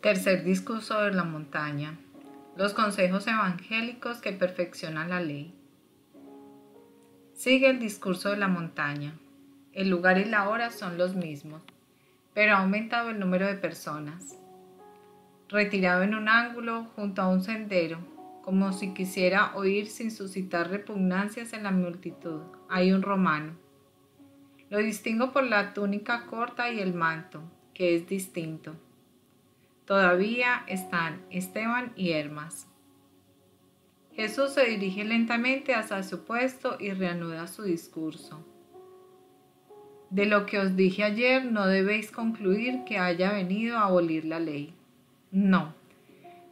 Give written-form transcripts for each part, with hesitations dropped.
Tercer discurso de la montaña. Los consejos evangélicos que perfeccionan la ley. Sigue el discurso de la montaña. El lugar y la hora son los mismos, pero ha aumentado el número de personas. Retirado en un ángulo junto a un sendero, como si quisiera oír sin suscitar repugnancias en la multitud, hay un romano. Lo distingo por la túnica corta y el manto, que es distinto. Todavía están Esteban y Hermas. Jesús se dirige lentamente hacia su puesto y reanuda su discurso. De lo que os dije ayer no debéis concluir que haya venido a abolir la ley. No,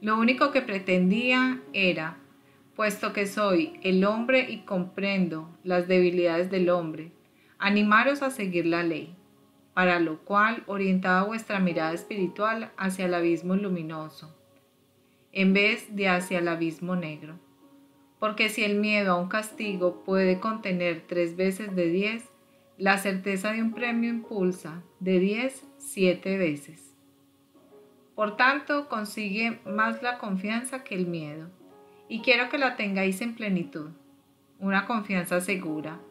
lo único que pretendía era, puesto que soy el hombre y comprendo las debilidades del hombre, animaros a seguir la ley, para lo cual orientaba vuestra mirada espiritual hacia el abismo luminoso, en vez de hacia el abismo negro. Porque si el miedo a un castigo puede contener 3 veces de 10, la certeza de un premio impulsa de 10, 7 veces. Por tanto, consigue más la confianza que el miedo, y quiero que la tengáis en plenitud, una confianza segura,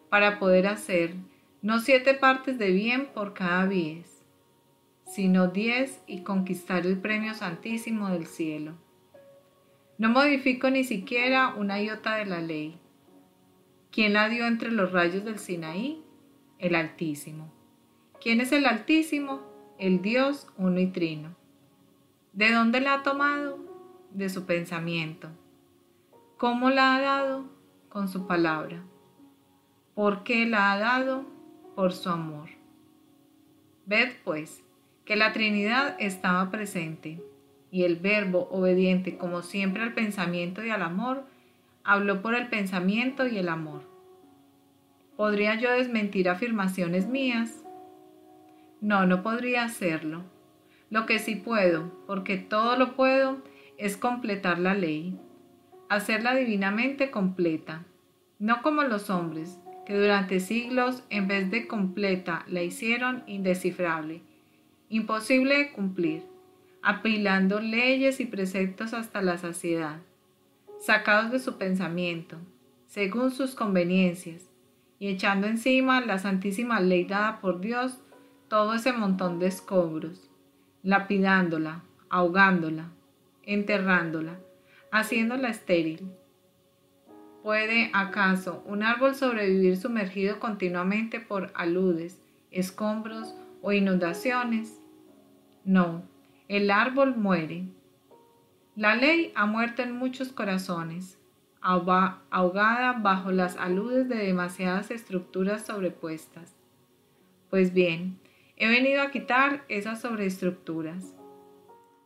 para poder hacer no 7 partes de bien por cada 10, sino 10 y conquistar el premio santísimo del cielo. No modifico ni siquiera una iota de la ley. ¿Quién la dio entre los rayos del Sinaí? El Altísimo. ¿Quién es el Altísimo? El Dios uno y trino. ¿De dónde la ha tomado? De su pensamiento. ¿Cómo la ha dado? Con su palabra. ¿Por qué la ha dado? Por su amor. Ved, pues, que la Trinidad estaba presente, y el Verbo, obediente como siempre al pensamiento y al amor, habló por el pensamiento y el amor. ¿Podría yo desmentir afirmaciones mías? No, no podría hacerlo. Lo que sí puedo, porque todo lo puedo, es completar la ley, hacerla divinamente completa, no como los hombres, que durante siglos, en vez de completa, la hicieron indescifrable, imposible de cumplir, apilando leyes y preceptos hasta la saciedad, sacados de su pensamiento, según sus conveniencias, y echando encima la santísima ley dada por Dios todo ese montón de escombros, lapidándola, ahogándola, enterrándola, haciéndola estéril. ¿Puede acaso un árbol sobrevivir sumergido continuamente por aludes, escombros o inundaciones? No, el árbol muere. La ley ha muerto en muchos corazones, ahogada bajo las aludes de demasiadas estructuras sobrepuestas. Pues bien, he venido a quitar esas sobreestructuras.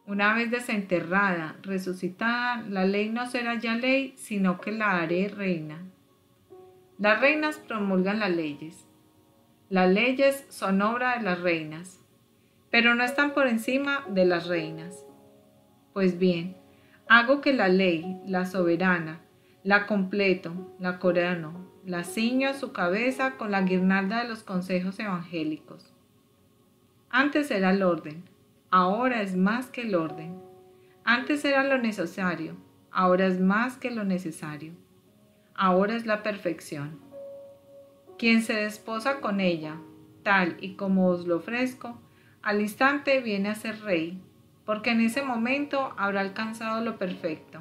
Una vez desenterrada, resucitada, la ley no será ya ley, sino que la haré reina. Las reinas promulgan las leyes. Las leyes son obra de las reinas, pero no están por encima de las reinas. Pues bien, hago que la ley, la soberana, la completo, la corono, la ciño a su cabeza con la guirnalda de los consejos evangélicos. Antes era el orden, ahora es más que el orden. Antes era lo necesario, ahora es más que lo necesario. Ahora es la perfección. Quien se desposa con ella, tal y como os lo ofrezco, al instante viene a ser rey, porque en ese momento habrá alcanzado lo perfecto.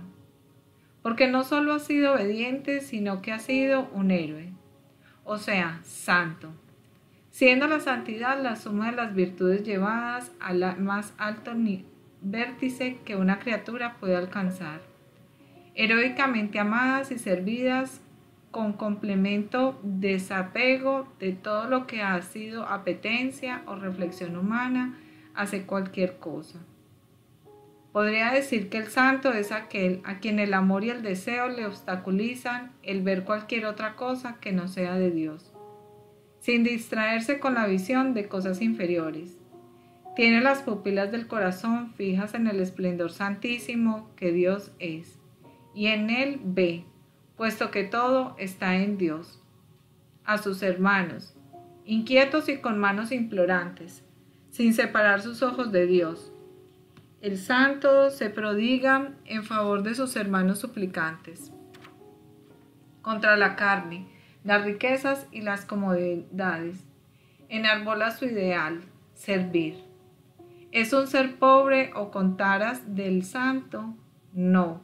Porque no solo ha sido obediente, sino que ha sido un héroe, o sea, santo, siendo la santidad la suma de las virtudes llevadas al más alto vértice que una criatura puede alcanzar, heroicamente amadas y servidas con completo desapego de todo lo que ha sido apetencia o reflexión humana hacia cualquier cosa. Podría decir que el santo es aquel a quien el amor y el deseo le obstaculizan el ver cualquier otra cosa que no sea de Dios, sin distraerse con la visión de cosas inferiores. Tiene las pupilas del corazón fijas en el esplendor santísimo que Dios es, y en él ve, puesto que todo está en Dios, a sus hermanos, inquietos y con manos implorantes, sin separar sus ojos de Dios. El santo se prodiga en favor de sus hermanos suplicantes. Contra la carne, las riquezas y las comodidades. Enarbola su ideal, servir. ¿Es un ser pobre o con taras del santo? No.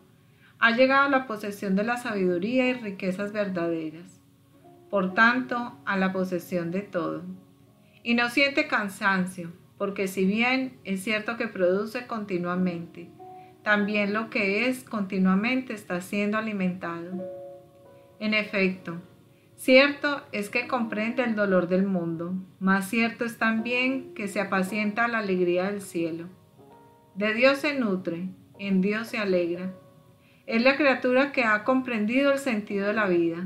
Ha llegado a la posesión de la sabiduría y riquezas verdaderas. Por tanto, a la posesión de todo. Y no siente cansancio, porque si bien es cierto que produce continuamente, también lo que es continuamente está siendo alimentado. En efecto, cierto es que comprende el dolor del mundo, mas cierto es también que se apacienta la alegría del cielo. De Dios se nutre, en Dios se alegra. Es la criatura que ha comprendido el sentido de la vida.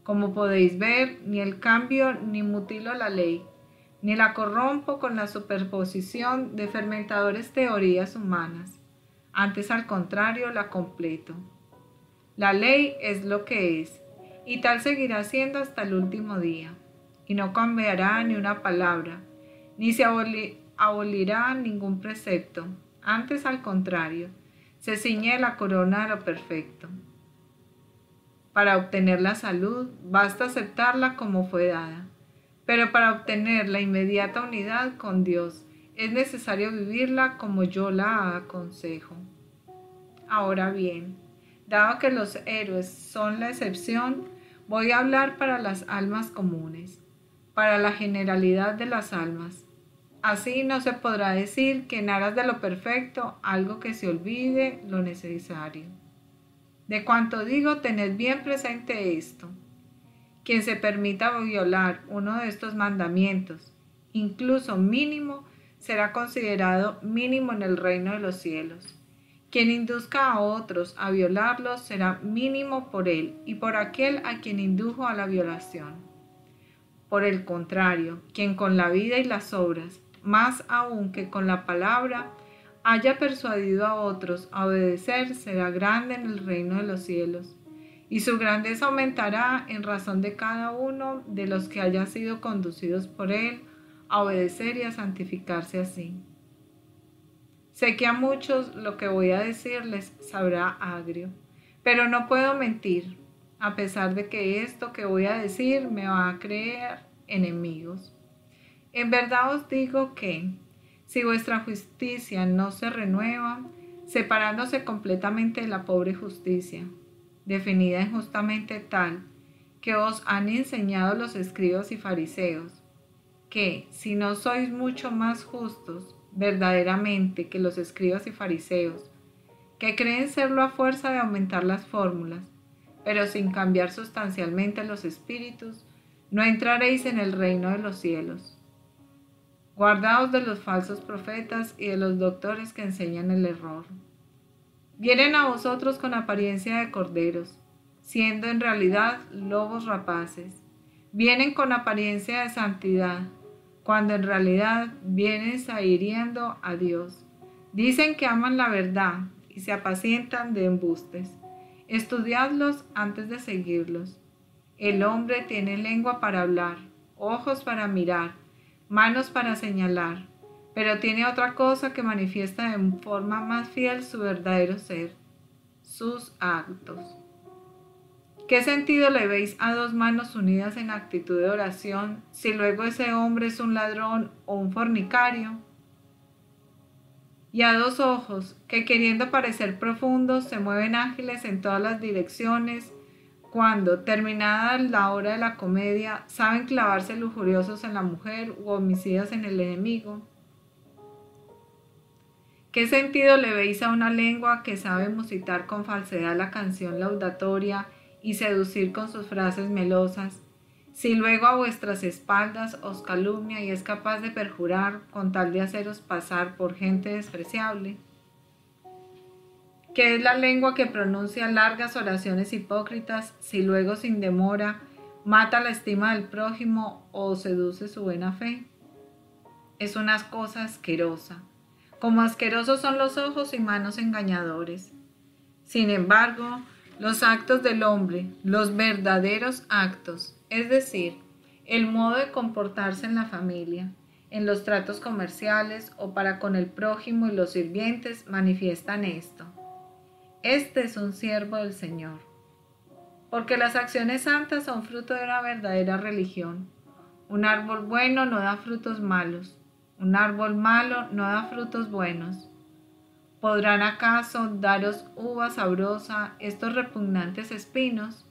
Como podéis ver, ni el cambio ni mutilo la ley, ni la corrompo con la superposición de fermentadores teorías humanas. Antes, al contrario, la completo. La ley es lo que es, y tal seguirá siendo hasta el último día, y no cambiará ni una palabra, ni se abolirá ningún precepto. Antes, al contrario, se ciñe la corona de lo perfecto. Para obtener la salud, basta aceptarla como fue dada, pero para obtener la inmediata unidad con Dios, es necesario vivirla como yo la aconsejo. Ahora bien, dado que los héroes son la excepción, voy a hablar para las almas comunes, para la generalidad de las almas. Así no se podrá decir que en aras de lo perfecto algo que se olvide lo necesario. De cuanto digo, tened bien presente esto. Quien se permita violar uno de estos mandamientos, incluso mínimo, será considerado mínimo en el reino de los cielos. Quien induzca a otros a violarlos será mínimo por él y por aquel a quien indujo a la violación. Por el contrario, quien con la vida y las obras, más aún que con la palabra, haya persuadido a otros a obedecer, será grande en el reino de los cielos, y su grandeza aumentará en razón de cada uno de los que haya sido conducidos por él a obedecer y a santificarse así. Sé que a muchos lo que voy a decirles sabrá agrio, pero no puedo mentir, a pesar de que esto que voy a decir me va a creer enemigos. En verdad os digo que, si vuestra justicia no se renueva, separándose completamente de la pobre justicia, definida injustamente tal, que os han enseñado los escribas y fariseos, que, si no sois mucho más justos, verdaderamente que los escribas y fariseos, que creen serlo a fuerza de aumentar las fórmulas, pero sin cambiar sustancialmente los espíritus, no entraréis en el reino de los cielos. Guardaos de los falsos profetas y de los doctores que enseñan el error. Vienen a vosotros con apariencia de corderos, siendo en realidad lobos rapaces. Vienen con apariencia de santidad, cuando en realidad vienen hiriendo a Dios. Dicen que aman la verdad y se apacientan de embustes. Estudiadlos antes de seguirlos. El hombre tiene lengua para hablar, ojos para mirar, manos para señalar, pero tiene otra cosa que manifiesta de forma más fiel su verdadero ser, sus actos. ¿Qué sentido le veis a dos manos unidas en actitud de oración si luego ese hombre es un ladrón o un fornicario? Y a dos ojos que, queriendo parecer profundos, se mueven ágiles en todas las direcciones, cuando, terminada la hora de la comedia, saben clavarse lujuriosos en la mujer u homicidas en el enemigo. ¿Qué sentido le veis a una lengua que sabe musitar con falsedad la canción laudatoria y seducir con sus frases melosas, si luego a vuestras espaldas os calumnia y es capaz de perjurar con tal de haceros pasar por gente despreciable? ¿Qué es la lengua que pronuncia largas oraciones hipócritas, si luego sin demora mata la estima del prójimo o seduce su buena fe? Es una cosa asquerosa, como asquerosos son los ojos y manos engañadores. Sin embargo, los actos del hombre, los verdaderos actos, es decir, el modo de comportarse en la familia, en los tratos comerciales o para con el prójimo y los sirvientes manifiestan esto: este es un siervo del Señor. Porque las acciones santas son fruto de una verdadera religión. Un árbol bueno no da frutos malos. Un árbol malo no da frutos buenos. ¿Podrán acaso daros uva sabrosa estos repugnantes espinos?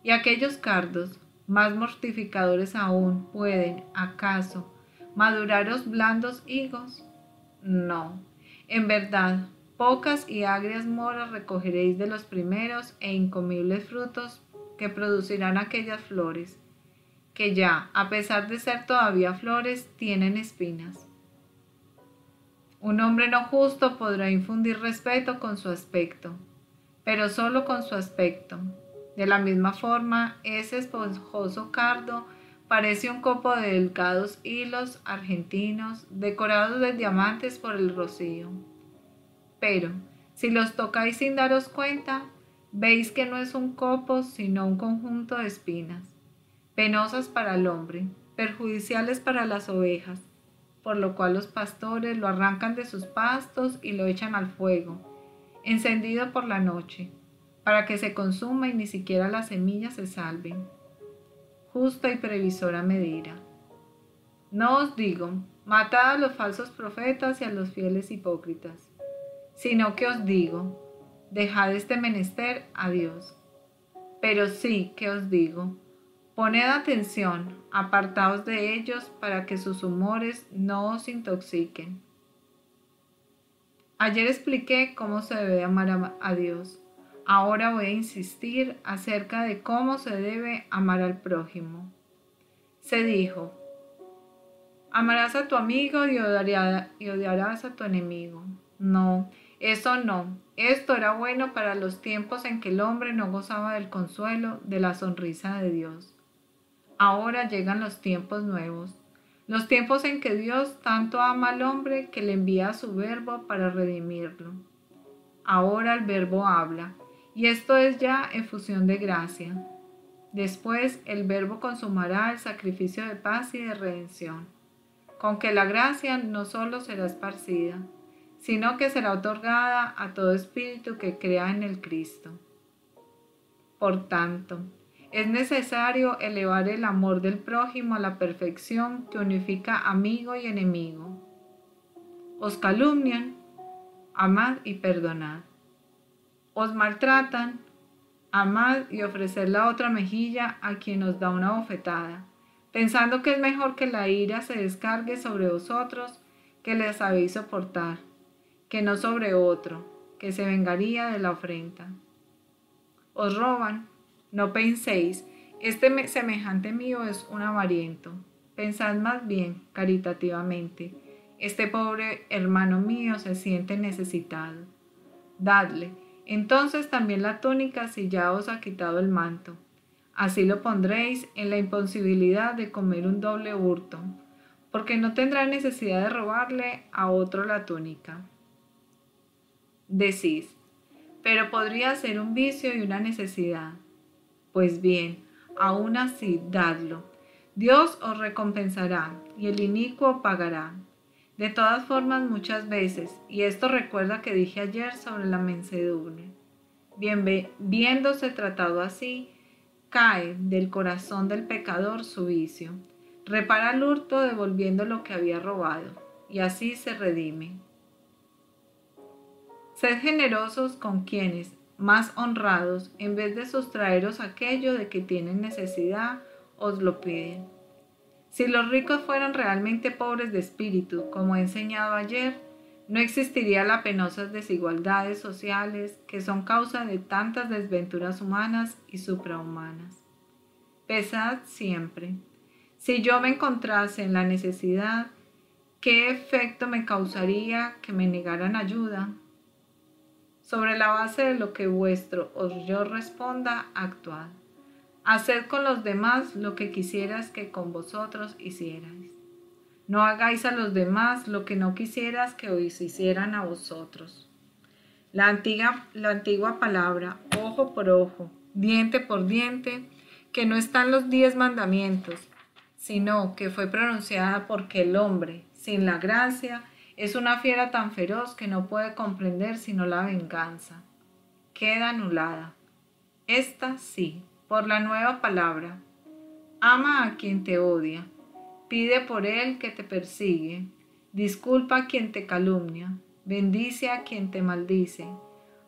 ¿Y aquellos cardos, más mortificadores aún, pueden, acaso, maduraros blandos higos? No, en verdad, pocas y agrias moras recogeréis de los primeros e incomibles frutos que producirán aquellas flores, que ya, a pesar de ser todavía flores, tienen espinas. Un hombre no justo podrá infundir respeto con su aspecto, pero solo con su aspecto. De la misma forma, ese esponjoso cardo parece un copo de delgados hilos argentinos decorados de diamantes por el rocío. Pero, si los tocáis sin daros cuenta, veis que no es un copo sino un conjunto de espinas, penosas para el hombre, perjudiciales para las ovejas, por lo cual los pastores lo arrancan de sus pastos y lo echan al fuego, encendido por la noche, para que se consuma y ni siquiera las semillas se salven. Justa y previsora medida. No os digo, matad a los falsos profetas y a los fieles hipócritas, sino que os digo, dejad este menester a Dios. Pero sí que os digo, poned atención, apartaos de ellos para que sus humores no os intoxiquen. Ayer expliqué cómo se debe amar a Dios. Ahora voy a insistir acerca de cómo se debe amar al prójimo. Se dijo: amarás a tu amigo y odiarás a tu enemigo. No, eso no. Esto era bueno para los tiempos en que el hombre no gozaba del consuelo de la sonrisa de Dios. Ahora llegan los tiempos nuevos, los tiempos en que Dios tanto ama al hombre que le envía a su verbo para redimirlo. Ahora el verbo habla, y esto es ya efusión de gracia. Después el verbo consumará el sacrificio de paz y de redención, con que la gracia no solo será esparcida, sino que será otorgada a todo espíritu que crea en el Cristo. Por tanto, es necesario elevar el amor del prójimo a la perfección que unifica amigo y enemigo. Os calumnian, amad y perdonad. Os maltratan, amad y ofreced la otra mejilla a quien os da una bofetada, pensando que es mejor que la ira se descargue sobre vosotros que les sabéis soportar, que no sobre otro, que se vengaría de la afrenta. Os roban, no penséis, este semejante mío es un avariento. Pensad más bien, caritativamente, este pobre hermano mío se siente necesitado. Dadle, entonces también la túnica si ya os ha quitado el manto. Así lo pondréis en la imposibilidad de comer un doble hurto, porque no tendrá necesidad de robarle a otro la túnica. Decís: pero podría ser un vicio y una necesidad. Pues bien, aún así, dadlo. Dios os recompensará y el inicuo pagará. De todas formas, muchas veces, y esto recuerda que dije ayer sobre la mansedumbre, viéndose tratado así, cae del corazón del pecador su vicio, repara el hurto devolviendo lo que había robado, y así se redime. Sed generosos con quienes, más honrados, en vez de sustraeros aquello de que tienen necesidad, os lo piden. Si los ricos fueran realmente pobres de espíritu, como he enseñado ayer, no existiría las penosas desigualdades sociales que son causa de tantas desventuras humanas y suprahumanas. Pensad siempre, si yo me encontrase en la necesidad, ¿qué efecto me causaría que me negaran ayuda? Sobre la base de lo que vuestro os yo responda, actuad. Haced con los demás lo que quisieras que con vosotros hicierais. No hagáis a los demás lo que no quisieras que os hicieran a vosotros. La antigua palabra, ojo por ojo, diente por diente, que no están los 10 mandamientos, sino que fue pronunciada porque el hombre, sin la gracia, es una fiera tan feroz que no puede comprender sino la venganza. Queda anulada. Esta sí, por la nueva palabra. Ama a quien te odia, pide por él que te persigue, disculpa a quien te calumnia, bendice a quien te maldice,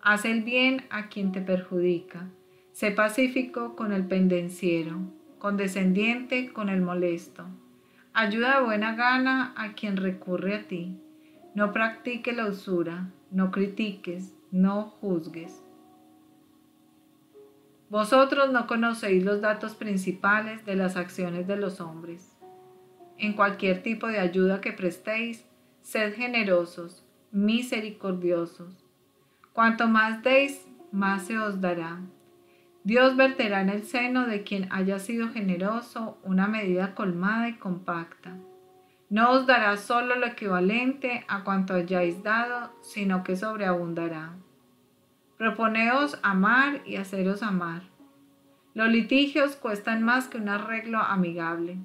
haz el bien a quien te perjudica, sé pacífico con el pendenciero, condescendiente con el molesto, ayuda de buena gana a quien recurre a ti, no practique la usura, no critiques, no juzgues. Vosotros no conocéis los datos principales de las acciones de los hombres. En cualquier tipo de ayuda que prestéis, sed generosos, misericordiosos. Cuanto más deis, más se os dará. Dios verterá en el seno de quien haya sido generoso una medida colmada y compacta. No os dará solo lo equivalente a cuanto hayáis dado, sino que sobreabundará. Proponeos amar y haceros amar. Los litigios cuestan más que un arreglo amigable.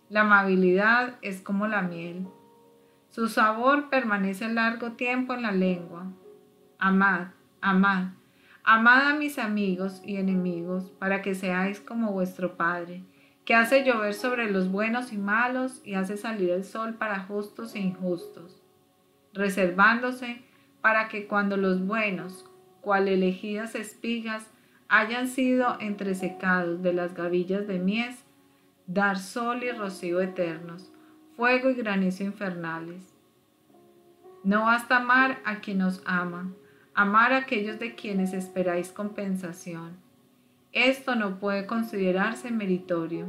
La amabilidad es como la miel. Su sabor permanece largo tiempo en la lengua. Amad, amad, amad a mis amigos y enemigos, para que seáis como vuestro Padre, que hace llover sobre los buenos y malos y hace salir el sol para justos e injustos, reservándose para que cuando los buenos, cual elegidas espigas, hayan sido entresecados de las gavillas de mies, dar sol y rocío eternos, fuego y granizo infernales. No basta amar a quien os ama, amar a aquellos de quienes esperáis compensación. Esto no puede considerarse meritorio.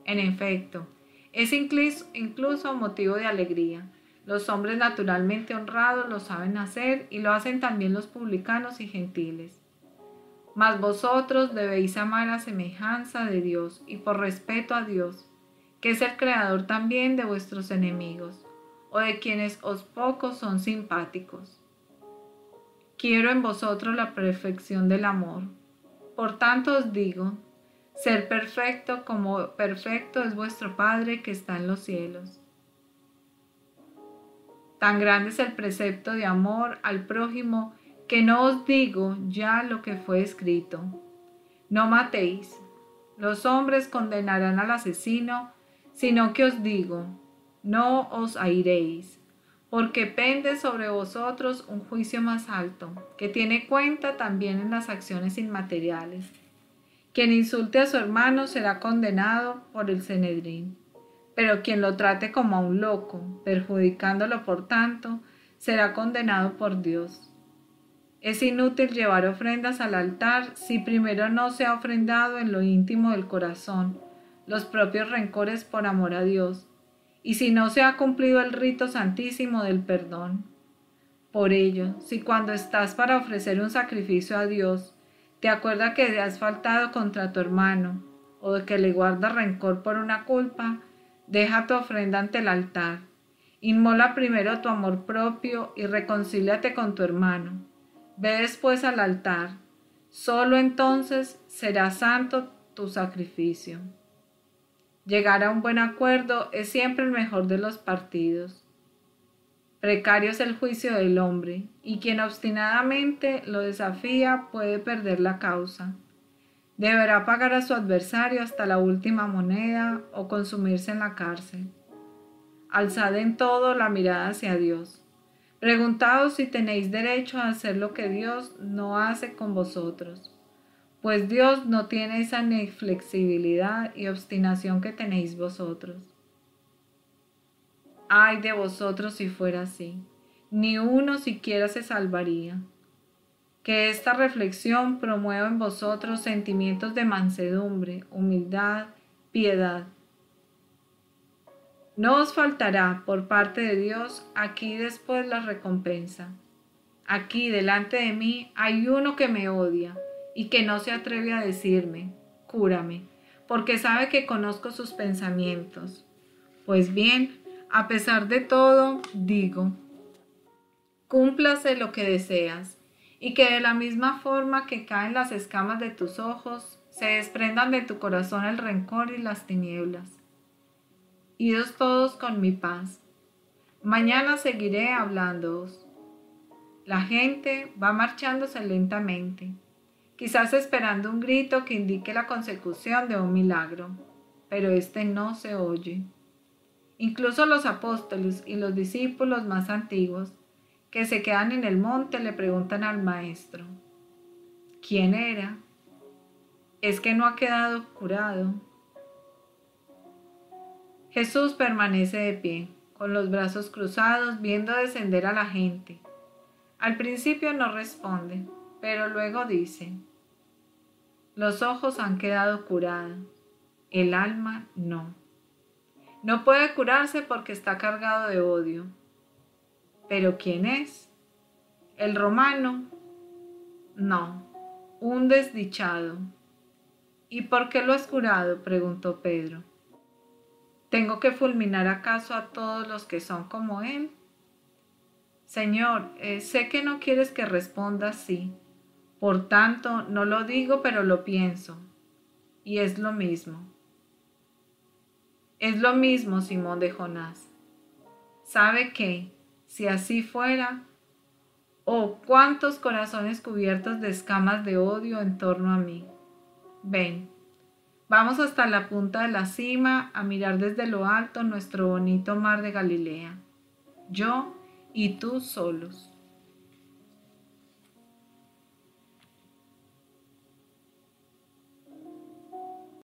En efecto, es incluso motivo de alegría. Los hombres naturalmente honrados lo saben hacer y lo hacen también los publicanos y gentiles. Mas vosotros debéis amar a semejanza de Dios y por respeto a Dios, que es el creador también de vuestros enemigos, o de quienes os pocos son simpáticos. Quiero en vosotros la perfección del amor. Por tanto os digo, ser perfecto como perfecto es vuestro Padre que está en los cielos. Tan grande es el precepto de amor al prójimo que no os digo ya lo que fue escrito. No matéis. Los hombres condenarán al asesino, sino que os digo, no os airéis, porque pende sobre vosotros un juicio más alto, que tiene cuenta también en las acciones inmateriales. Quien insulte a su hermano será condenado por el Sanedrín, pero quien lo trate como a un loco, perjudicándolo por tanto, será condenado por Dios. Es inútil llevar ofrendas al altar si primero no se ha ofrendado en lo íntimo del corazón los propios rencores por amor a Dios, y si no se ha cumplido el rito santísimo del perdón. Por ello, si cuando estás para ofrecer un sacrificio a Dios, te acuerdas que te has faltado contra tu hermano, o de que le guardas rencor por una culpa, deja tu ofrenda ante el altar, inmola primero tu amor propio y reconcíliate con tu hermano. Ve después al altar, solo entonces será santo tu sacrificio. Llegar a un buen acuerdo es siempre el mejor de los partidos. Precario es el juicio del hombre, y quien obstinadamente lo desafía puede perder la causa. Deberá pagar a su adversario hasta la última moneda o consumirse en la cárcel. Alzad en todo la mirada hacia Dios. Preguntaos si tenéis derecho a hacer lo que Dios no hace con vosotros, pues Dios no tiene esa inflexibilidad y obstinación que tenéis vosotros. Ay de vosotros si fuera así, ni uno siquiera se salvaría. Que esta reflexión promueva en vosotros sentimientos de mansedumbre, humildad, piedad. No os faltará por parte de Dios aquí después la recompensa. Aquí delante de mí hay uno que me odia y que no se atreve a decirme, cúrame, porque sabe que conozco sus pensamientos. Pues bien, a pesar de todo, digo, cúmplase lo que deseas, y que de la misma forma que caen las escamas de tus ojos, se desprendan de tu corazón el rencor y las tinieblas. Idos todos con mi paz. Mañana seguiré hablándoos. La gente va marchándose lentamente, quizás esperando un grito que indique la consecución de un milagro, pero este no se oye. Incluso los apóstoles y los discípulos más antiguos, que se quedan en el monte, le preguntan al maestro: ¿quién era? ¿Es que no ha quedado curado? Jesús permanece de pie, con los brazos cruzados, viendo descender a la gente. Al principio no responde, pero luego dice: los ojos han quedado curados, el alma no. No puede curarse porque está cargado de odio. ¿Pero quién es? ¿El romano? No, un desdichado. ¿Y por qué lo has curado?, preguntó Pedro. ¿Tengo que fulminar acaso a todos los que son como él? Señor, sé que no quieres que responda así. Por tanto, no lo digo, pero lo pienso. Y es lo mismo. Es lo mismo, Simón de Jonás. ¿Sabe qué? Si así fuera, oh, cuántos corazones cubiertos de escamas de odio en torno a mí. Ven, vamos hasta la punta de la cima a mirar desde lo alto nuestro bonito mar de Galilea. Yo y tú solos.